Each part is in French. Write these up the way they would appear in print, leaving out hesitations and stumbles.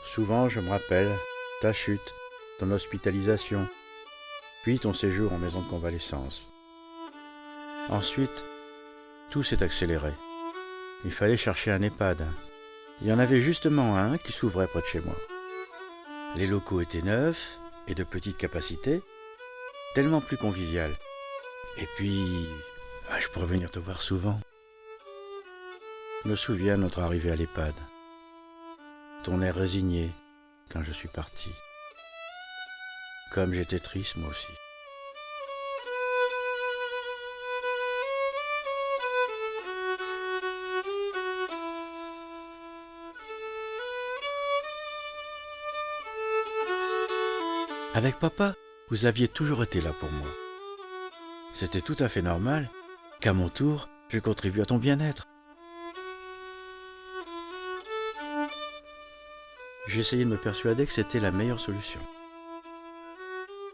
Souvent, je me rappelle ta chute, ton hospitalisation, puis ton séjour en maison de convalescence. Ensuite, tout s'est accéléré. Il fallait chercher un EHPAD. Il y en avait justement un qui s'ouvrait près de chez moi. Les locaux étaient neufs et de petite capacité, tellement plus convivial. Et puis, je pourrais venir te voir souvent. Je me souviens de notre arrivée à l'EHPAD. Ton air résigné quand je suis parti. Comme j'étais triste moi aussi. Avec papa, vous aviez toujours été là pour moi. C'était tout à fait normal qu'à mon tour, je contribue à ton bien-être. J'ai essayé de me persuader que c'était la meilleure solution.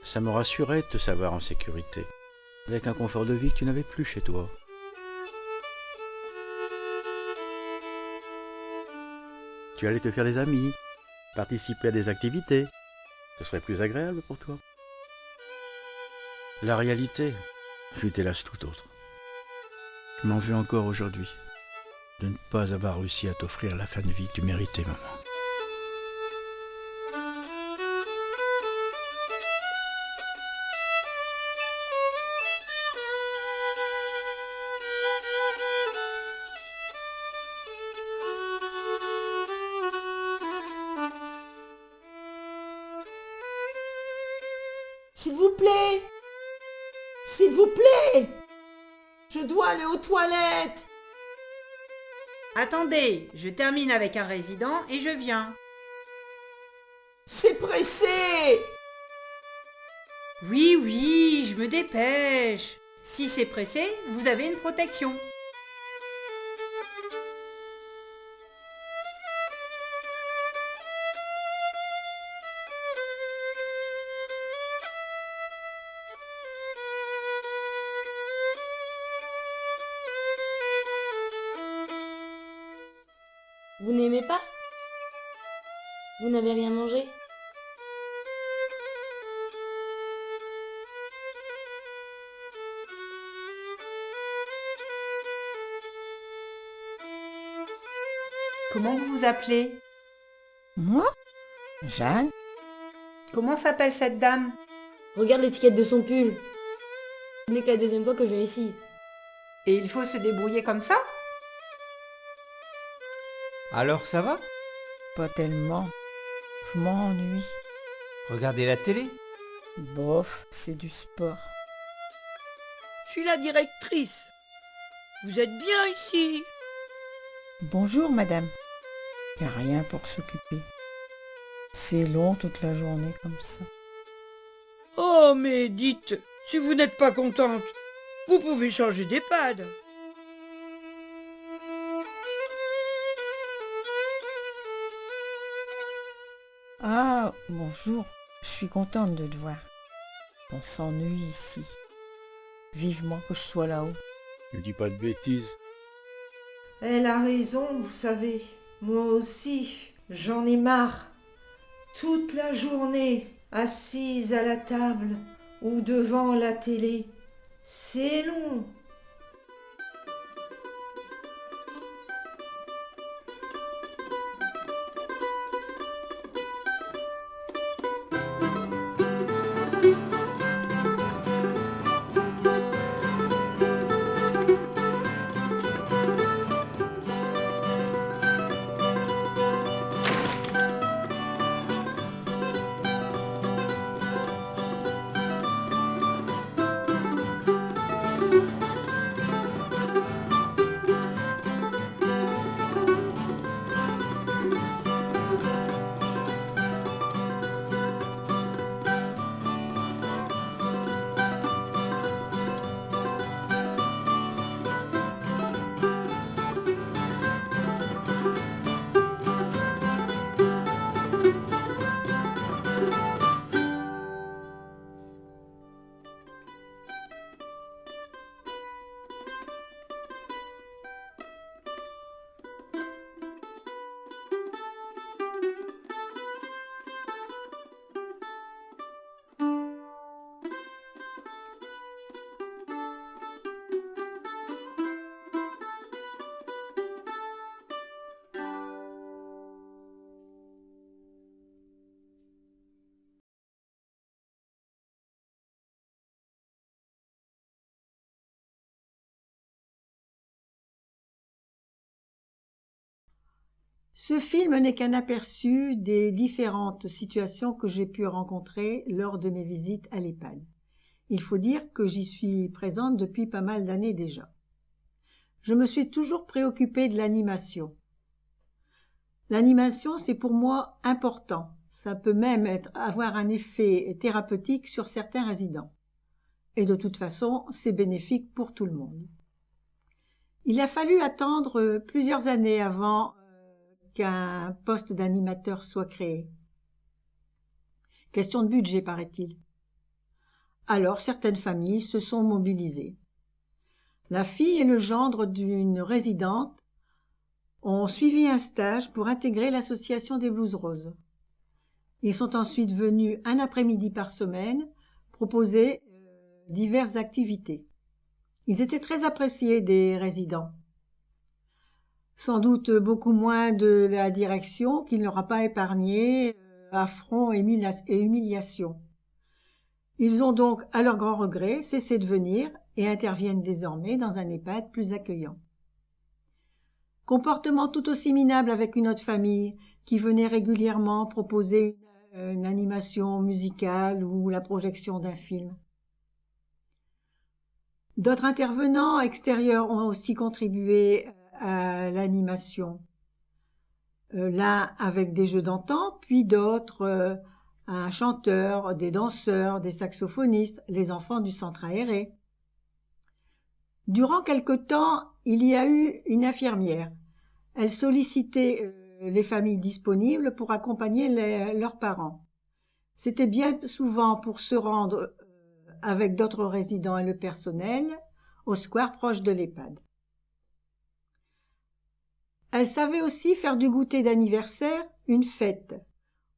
Ça me rassurait de te savoir en sécurité, avec un confort de vie que tu n'avais plus chez toi. Tu allais te faire des amis, participer à des activités. Ce serait plus agréable pour toi. La réalité fut hélas tout autre. Je m'en veux encore aujourd'hui de ne pas avoir réussi à t'offrir la fin de vie que tu méritais, maman. S'il vous plaît! S'il vous plaît! Je dois aller aux toilettes! Attendez, je termine avec un résident et je viens. C'est pressé! Oui, oui, je me dépêche. Si c'est pressé, vous avez une protection. Vous n'aimez pas? Vous n'avez rien mangé? Comment vous vous appelez? Moi? Jeanne? Comment s'appelle cette dame? Regarde l'étiquette de son pull. Ce n'est que la deuxième fois que je viens ici. Et il faut se débrouiller comme ça? Alors ça va? Pas tellement. Je m'ennuie. Regardez la télé? Bof, c'est du sport. Je suis la directrice. Vous êtes bien ici? Bonjour, madame. Y a rien pour s'occuper. C'est long toute la journée comme ça. Oh, mais dites, si vous n'êtes pas contente, vous pouvez changer d'EHPAD. Ah, bonjour. Je suis contente de te voir. On s'ennuie ici. Vivement que je sois là-haut. Ne dis pas de bêtises. Elle a raison, vous savez. Moi aussi, j'en ai marre. Toute la journée, assise à la table ou devant la télé. C'est long. Ce film n'est qu'un aperçu des différentes situations que j'ai pu rencontrer lors de mes visites à l'EHPAD. Il faut dire que j'y suis présente depuis pas mal d'années déjà. Je me suis toujours préoccupée de l'animation. L'animation, c'est pour moi important. Ça peut même avoir un effet thérapeutique sur certains résidents. Et de toute façon, c'est bénéfique pour tout le monde. Il a fallu attendre plusieurs années avant qu'un poste d'animateur soit créé. Question de budget, paraît-il. Alors, certaines familles se sont mobilisées. La fille et le gendre d'une résidente ont suivi un stage pour intégrer l'association des Blues Roses. Ils sont ensuite venus un après-midi par semaine proposer diverses activités. Ils étaient très appréciés des résidents. Sans doute beaucoup moins de la direction qui ne leur a pas épargné affronts et humiliations. Ils ont donc, à leur grand regret, cessé de venir et interviennent désormais dans un EHPAD plus accueillant. Comportement tout aussi minable avec une autre famille qui venait régulièrement proposer une animation musicale ou la projection d'un film. D'autres intervenants extérieurs ont aussi contribué à l'animation. L'un avec des jeux d'antan, puis d'autres un chanteur, des danseurs, des saxophonistes, les enfants du centre aéré. Durant quelque temps, il y a eu une infirmière. Elle sollicitait les familles disponibles pour accompagner leurs parents. C'était bien souvent pour se rendre avec d'autres résidents et le personnel au square proche de l'EHPAD. Elle savait aussi faire du goûter d'anniversaire une fête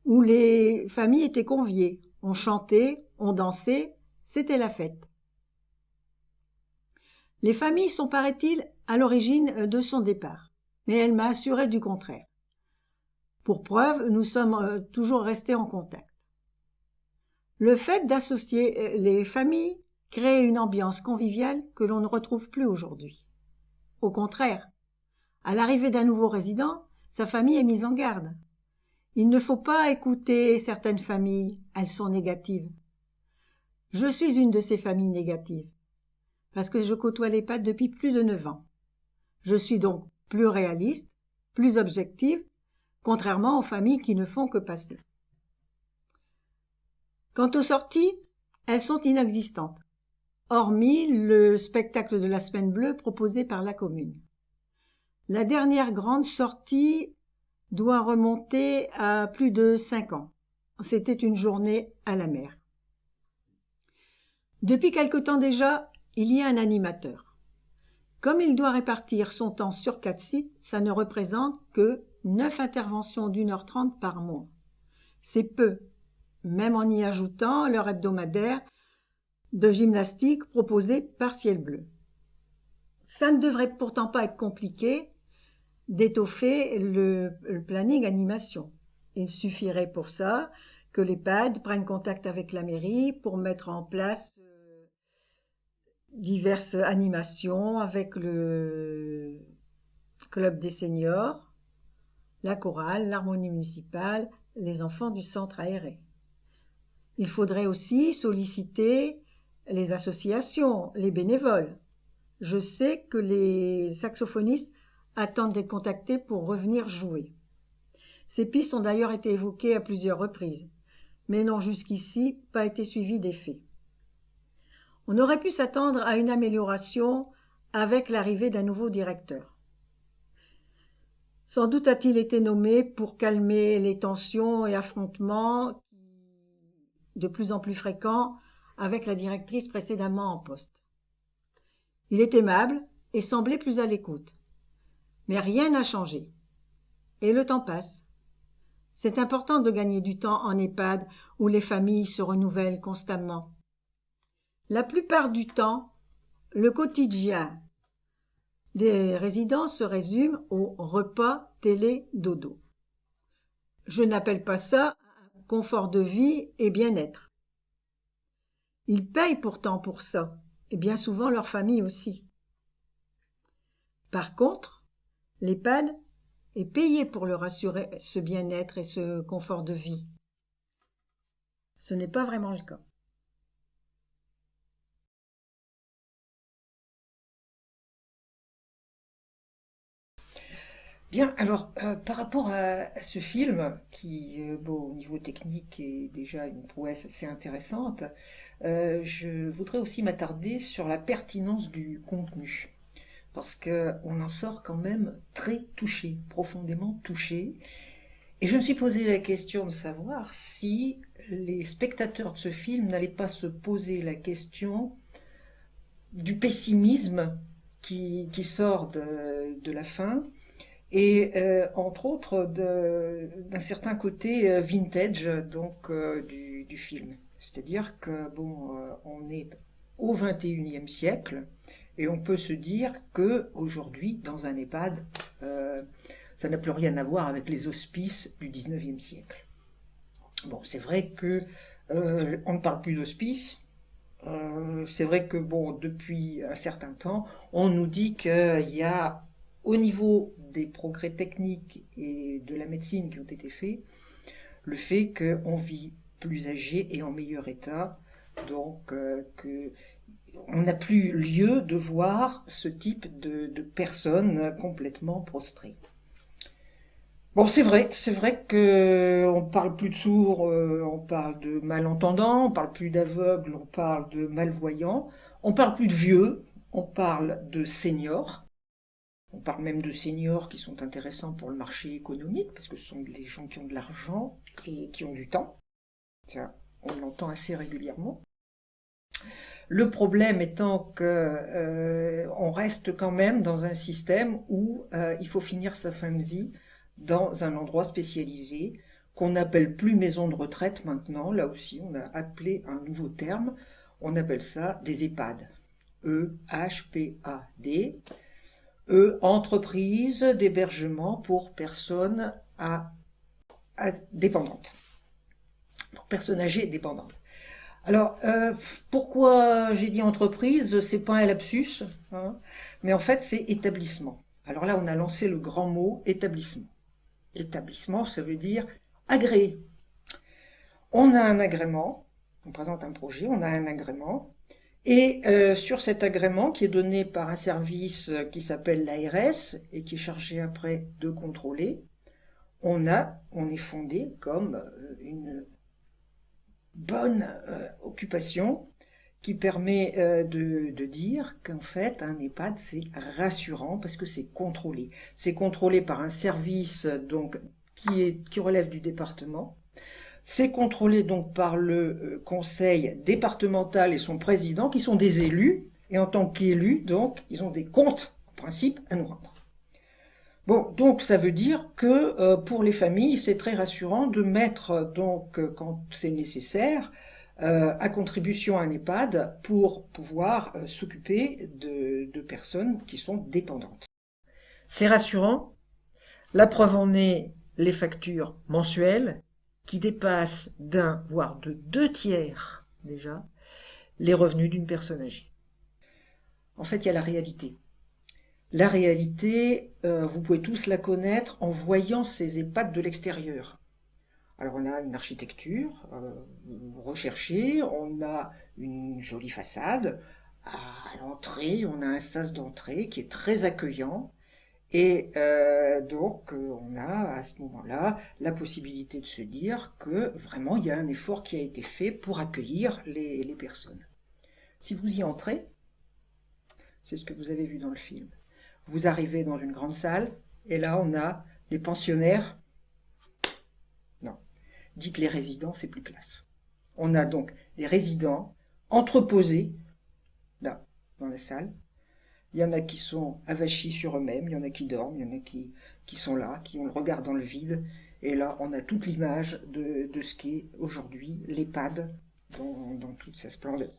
où les familles étaient conviées. On chantait, on dansait, c'était la fête. Les familles sont, paraît-il, à l'origine de son départ, mais elle m'a assuré du contraire. Pour preuve, nous sommes toujours restés en contact. Le fait d'associer les familles crée une ambiance conviviale que l'on ne retrouve plus aujourd'hui. Au contraire, à l'arrivée d'un nouveau résident, sa famille est mise en garde. Il ne faut pas écouter certaines familles, elles sont négatives. Je suis une de ces familles négatives, parce que je côtoie l'EHPAD depuis plus de 9 ans. Je suis donc plus réaliste, plus objective, contrairement aux familles qui ne font que passer. Quant aux sorties, elles sont inexistantes, hormis le spectacle de la Semaine Bleue proposé par la commune. La dernière grande sortie doit remonter à plus de 5 ans. C'était une journée à la mer. Depuis quelque temps déjà, il y a un animateur. Comme il doit répartir son temps sur 4 sites, ça ne représente que 9 interventions d'1h30 par mois. C'est peu, même en y ajoutant l'heure hebdomadaire de gymnastique proposée par Ciel Bleu. Ça ne devrait pourtant pas être compliqué d'étoffer le planning animation. Il suffirait pour ça que l'EHPAD prenne contact avec la mairie pour mettre en place diverses animations avec le club des seniors, la chorale, l'harmonie municipale, les enfants du centre aéré. Il faudrait aussi solliciter les associations, les bénévoles. Je sais que les saxophonistes attendent d'être contactés pour revenir jouer. Ces pistes ont d'ailleurs été évoquées à plusieurs reprises, mais n'ont jusqu'ici pas été suivies d'effet. On aurait pu s'attendre à une amélioration avec l'arrivée d'un nouveau directeur. Sans doute a-t-il été nommé pour calmer les tensions et affrontements de plus en plus fréquents avec la directrice précédemment en poste. Il est aimable et semblait plus à l'écoute. Mais rien n'a changé. Et le temps passe. C'est important de gagner du temps en EHPAD où les familles se renouvellent constamment. La plupart du temps, le quotidien des résidents se résume au repas, télé, dodo. Je n'appelle pas ça un confort de vie et bien-être. Ils payent pourtant pour ça, et bien souvent leur famille aussi. Par contre, l'EHPAD et payer pour leur assurer ce bien-être et ce confort de vie. Ce n'est pas vraiment le cas. Bien, alors par rapport à ce film, qui au niveau technique est déjà une prouesse assez intéressante, je voudrais aussi m'attarder sur la pertinence du contenu, parce qu'on en sort quand même très touché, profondément touché, et je me suis posé la question de savoir si les spectateurs de ce film n'allaient pas se poser la question du pessimisme qui sort de la fin, et entre autres d'un certain côté vintage donc du film. C'est-à-dire que on est au XXIe siècle et on peut se dire que aujourd'hui dans un EHPAD, ça n'a plus rien à voir avec les hospices du XIXe siècle. Bon, c'est vrai que on ne parle plus d'hospice. C'est vrai que depuis un certain temps, on nous dit qu'il y a au niveau des progrès techniques et de la médecine qui ont été faits, le fait qu'on vit plus âgé et en meilleur état, donc qu'on n'a plus lieu de voir ce type de personnes complètement prostrées. Bon, c'est vrai qu'on parle plus de sourds, on parle de malentendants, on parle plus d'aveugles, on parle de malvoyants, on parle plus de vieux, on parle de seniors. On parle même de seniors qui sont intéressants pour le marché économique, parce que ce sont des gens qui ont de l'argent et qui ont du temps. Ça, on l'entend assez régulièrement. Le problème étant que on reste quand même dans un système où il faut finir sa fin de vie dans un endroit spécialisé, qu'on n'appelle plus maison de retraite maintenant. Là aussi, on a appelé un nouveau terme. On appelle ça des EHPAD. EHPAD. Entreprise d'hébergement pour personnes dépendantes, pour personnes âgées dépendantes. Alors, pourquoi j'ai dit entreprise? C'est pas un lapsus, hein, mais en fait c'est établissement. Alors là, on a lancé le grand mot établissement. Établissement, ça veut dire agréé. On a un agrément, on présente un projet, on a un agrément. Et sur cet agrément qui est donné par un service qui s'appelle l'ARS et qui est chargé après de contrôler, on est fondé comme une bonne occupation qui permet de dire qu'en fait un EHPAD c'est rassurant parce que c'est contrôlé. C'est contrôlé par un service donc qui relève du département. C'est contrôlé donc par le conseil départemental et son président, qui sont des élus, et en tant qu'élus, donc, ils ont des comptes, en principe, à nous rendre. Bon, donc ça veut dire que pour les familles, c'est très rassurant de mettre, donc, quand c'est nécessaire, à contribution un EHPAD pour pouvoir s'occuper de personnes qui sont dépendantes. C'est rassurant. La preuve en est les factures mensuelles, qui dépasse d'un, voire de 2/3 déjà, les revenus d'une personne âgée. En fait, il y a la réalité. La réalité, vous pouvez tous la connaître en voyant ces EHPAD de l'extérieur. Alors on a une architecture recherchée, on a une jolie façade, à l'entrée, on a un sas d'entrée qui est très accueillant, et donc on a à ce moment-là la possibilité de se dire que vraiment il y a un effort qui a été fait pour accueillir les personnes. Si vous y entrez, c'est ce que vous avez vu dans le film, vous arrivez dans une grande salle et là on a les pensionnaires, non, dites les résidents, c'est plus classe. On a donc les résidents entreposés là dans la salle. Il y en a qui sont avachis sur eux-mêmes, il y en a qui dorment, il y en a qui sont là, qui ont le regard dans le vide. Et là, on a toute l'image de ce qu'est aujourd'hui l'EHPAD dans toute sa splendeur.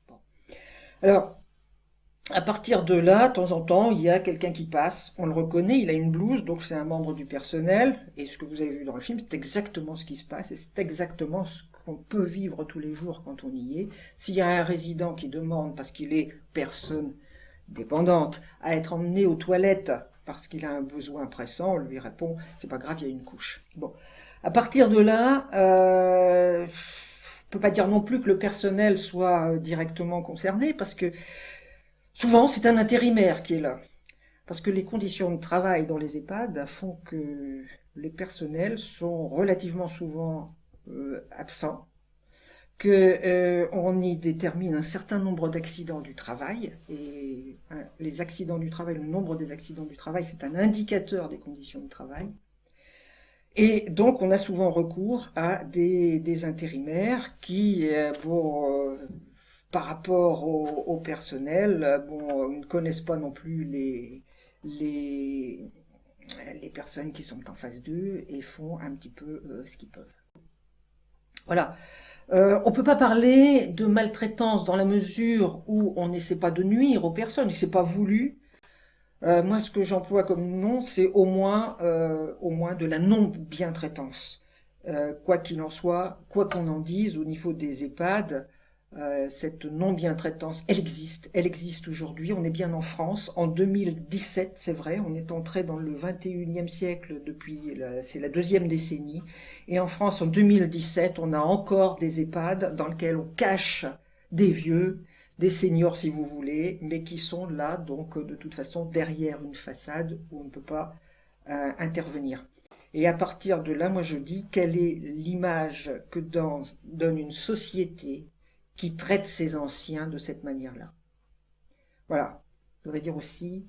Bon. Alors, à partir de là, de temps en temps, il y a quelqu'un qui passe, on le reconnaît, il a une blouse, donc c'est un membre du personnel. Et ce que vous avez vu dans le film, c'est exactement ce qui se passe, et c'est exactement ce qu'on peut vivre tous les jours quand on y est. S'il y a un résident qui demande, parce qu'il est personne dépendante, à être emmenée aux toilettes parce qu'il a un besoin pressant, on lui répond c'est pas grave, il y a une couche. Bon, à partir de là, on peut pas dire non plus que le personnel soit directement concerné, parce que souvent c'est un intérimaire qui est là, parce que les conditions de travail dans les EHPAD font que les personnels sont relativement souvent absents, qu'on y détermine un certain nombre d'accidents du travail, et les accidents du travail, le nombre des accidents du travail, c'est un indicateur des conditions de travail. Et donc on a souvent recours à des intérimaires qui, par rapport au personnel, ne connaissent pas non plus les personnes qui sont en face d'eux et font un petit peu ce qu'ils peuvent. Voilà. On peut pas parler de maltraitance dans la mesure où on n'essaie pas de nuire aux personnes, que c'est pas voulu. Moi, ce que j'emploie comme nom, c'est au moins de la non-bientraitance. Quoi qu'il en soit, quoi qu'on en dise, au niveau des EHPAD, cette non-bientraitance, elle existe aujourd'hui. On est bien en France, en 2017, c'est vrai, on est entré dans le 21e siècle c'est la deuxième décennie, et en France, en 2017, on a encore des EHPAD dans lesquels on cache des vieux, des seniors si vous voulez, mais qui sont là, donc de toute façon, derrière une façade où on ne peut pas intervenir. Et à partir de là, moi je dis, quelle est l'image que donne une société qui traite ses anciens de cette manière-là. Voilà. Je voudrais dire aussi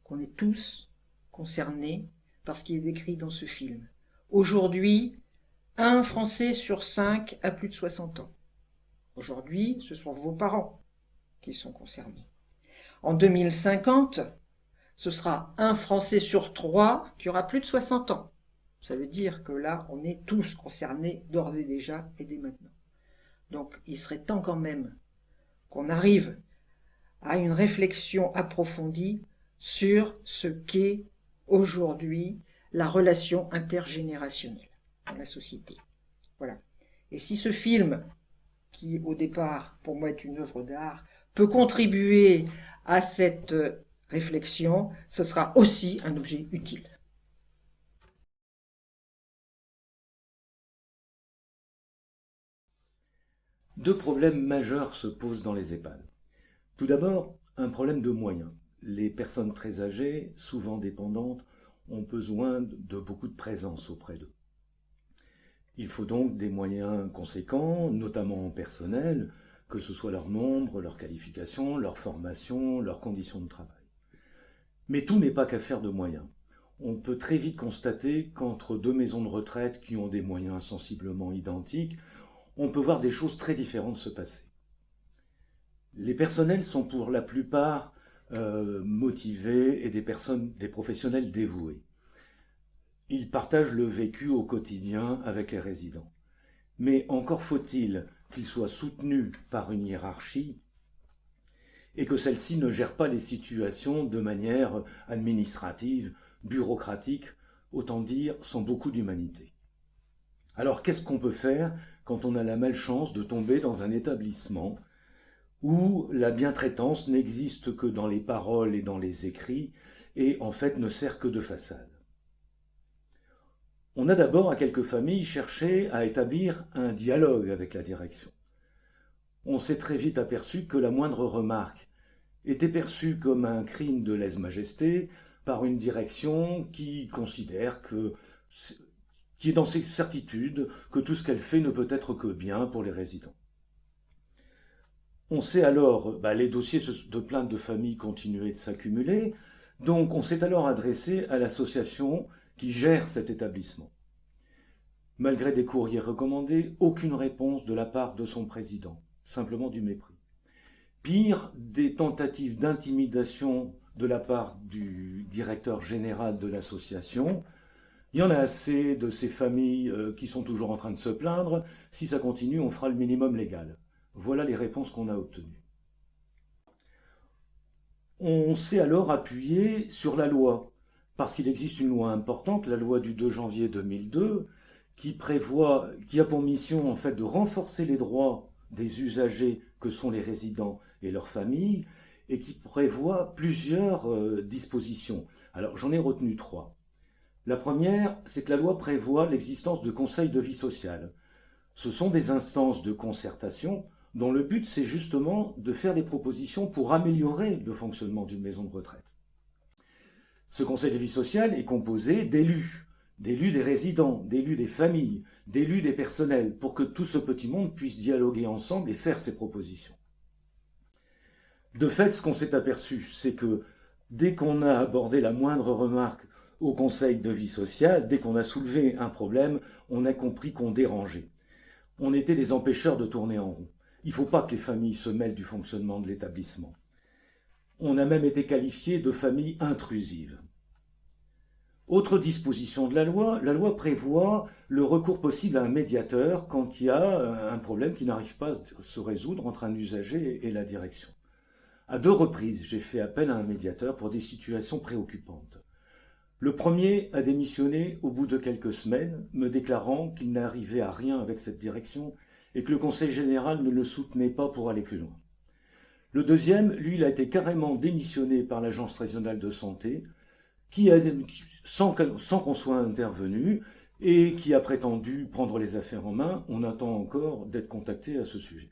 qu'on est tous concernés par ce qui est décrit dans ce film. Aujourd'hui, 1 Français sur 5 a plus de 60 ans. Aujourd'hui, ce sont vos parents qui sont concernés. En 2050, ce sera 1 Français sur 3 qui aura plus de 60 ans. Ça veut dire que là, on est tous concernés d'ores et déjà et dès maintenant. Donc, il serait temps quand même qu'on arrive à une réflexion approfondie sur ce qu'est aujourd'hui la relation intergénérationnelle dans la société. Voilà. Et si ce film, qui au départ, pour moi, est une œuvre d'art, peut contribuer à cette réflexion, ce sera aussi un objet utile. Deux problèmes majeurs se posent dans les EHPAD. Tout d'abord, un problème de moyens. Les personnes très âgées, souvent dépendantes, ont besoin de beaucoup de présence auprès d'eux. Il faut donc des moyens conséquents, notamment en personnel, que ce soit leur nombre, leur qualification, leur formation, leurs conditions de travail. Mais tout n'est pas qu'affaire de moyens. On peut très vite constater qu'entre deux maisons de retraite qui ont des moyens sensiblement identiques, on peut voir des choses très différentes se passer. Les personnels sont pour la plupart motivés et des professionnels dévoués. Ils partagent le vécu au quotidien avec les résidents. Mais encore faut-il qu'ils soient soutenus par une hiérarchie et que celle-ci ne gère pas les situations de manière administrative, bureaucratique, autant dire sans beaucoup d'humanité. Alors qu'est-ce qu'on peut faire quand on a la malchance de tomber dans un établissement où la bientraitance n'existe que dans les paroles et dans les écrits et en fait ne sert que de façade? On a d'abord à quelques familles cherché à établir un dialogue avec la direction. On s'est très vite aperçu que la moindre remarque était perçue comme un crime de lèse-majesté par une direction qui considère qui est dans ses certitudes que tout ce qu'elle fait ne peut être que bien pour les résidents. On sait alors, les dossiers de plainte de famille continuaient de s'accumuler, donc on s'est alors adressé à l'association qui gère cet établissement. Malgré des courriers recommandés, aucune réponse de la part de son président, simplement du mépris. Pire, des tentatives d'intimidation de la part du directeur général de l'association. Il y en a assez de ces familles qui sont toujours en train de se plaindre. Si ça continue, on fera le minimum légal. Voilà les réponses qu'on a obtenues. On s'est alors appuyé sur la loi, parce qu'il existe une loi importante, la loi du 2 janvier 2002, qui a pour mission en fait de renforcer les droits des usagers que sont les résidents et leurs familles, et qui prévoit plusieurs dispositions. Alors j'en ai retenu 3. La première, c'est que la loi prévoit l'existence de conseils de vie sociale. Ce sont des instances de concertation dont le but c'est justement de faire des propositions pour améliorer le fonctionnement d'une maison de retraite. Ce conseil de vie sociale est composé d'élus des résidents, d'élus des familles, d'élus des personnels, pour que tout ce petit monde puisse dialoguer ensemble et faire ses propositions. De fait, ce qu'on s'est aperçu, c'est que dès qu'on a abordé la moindre remarque au conseil de vie sociale, dès qu'on a soulevé un problème, on a compris qu'on dérangeait. On était des empêcheurs de tourner en rond. Il ne faut pas que les familles se mêlent du fonctionnement de l'établissement. On a même été qualifiés de familles intrusives. Autre disposition de la loi prévoit le recours possible à un médiateur quand il y a un problème qui n'arrive pas à se résoudre entre un usager et la direction. À 2 reprises, j'ai fait appel à un médiateur pour des situations préoccupantes. Le premier a démissionné au bout de quelques semaines, me déclarant qu'il n'arrivait à rien avec cette direction et que le Conseil général ne le soutenait pas pour aller plus loin. Le deuxième, lui, il a été carrément démissionné par l'Agence régionale de santé, sans qu'on soit intervenu, et qui a prétendu prendre les affaires en main. On attend encore d'être contacté à ce sujet.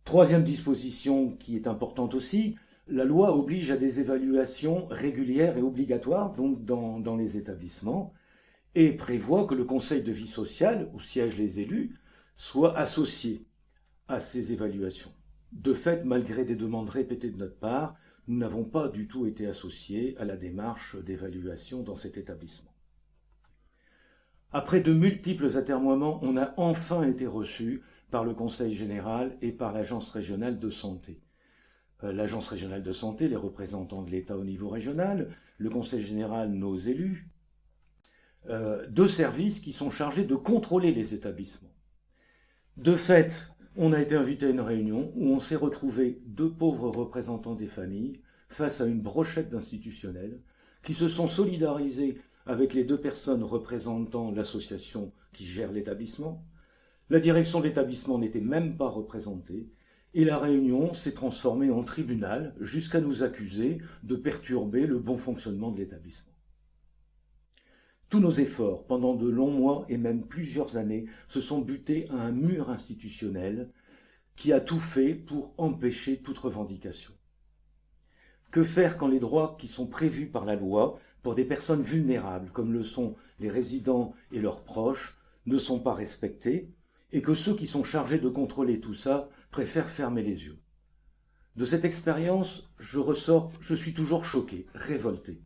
Troisième disposition qui est importante aussi, la loi oblige à des évaluations régulières et obligatoires donc dans les établissements et prévoit que le conseil de vie sociale, où siègent les élus, soit associé à ces évaluations. De fait, malgré des demandes répétées de notre part, nous n'avons pas du tout été associés à la démarche d'évaluation dans cet établissement. Après de multiples atermoiements, on a enfin été reçus par le Conseil général et par l'Agence régionale de santé. L'Agence régionale de santé, les représentants de l'État au niveau régional, le Conseil général, nos élus, 2 services qui sont chargés de contrôler les établissements. De fait, on a été invité à une réunion où on s'est retrouvé 2 pauvres représentants des familles face à une brochette d'institutionnels qui se sont solidarisés avec les 2 personnes représentant l'association qui gère l'établissement. La direction de l'établissement n'était même pas représentée et la réunion s'est transformée en tribunal jusqu'à nous accuser de perturber le bon fonctionnement de l'établissement. Tous nos efforts, pendant de longs mois et même plusieurs années, se sont butés à un mur institutionnel qui a tout fait pour empêcher toute revendication. Que faire quand les droits qui sont prévus par la loi pour des personnes vulnérables, comme le sont les résidents et leurs proches, ne sont pas respectés, et que ceux qui sont chargés de contrôler tout ça préfèrent fermer les yeux? De cette expérience, je suis toujours choqué, révolté.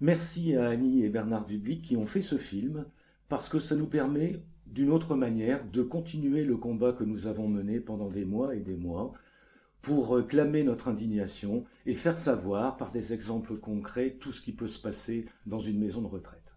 Merci à Annie et Bernard Dublic qui ont fait ce film, parce que ça nous permet, d'une autre manière, de continuer le combat que nous avons mené pendant des mois et des mois, pour clamer notre indignation et faire savoir, par des exemples concrets, tout ce qui peut se passer dans une maison de retraite.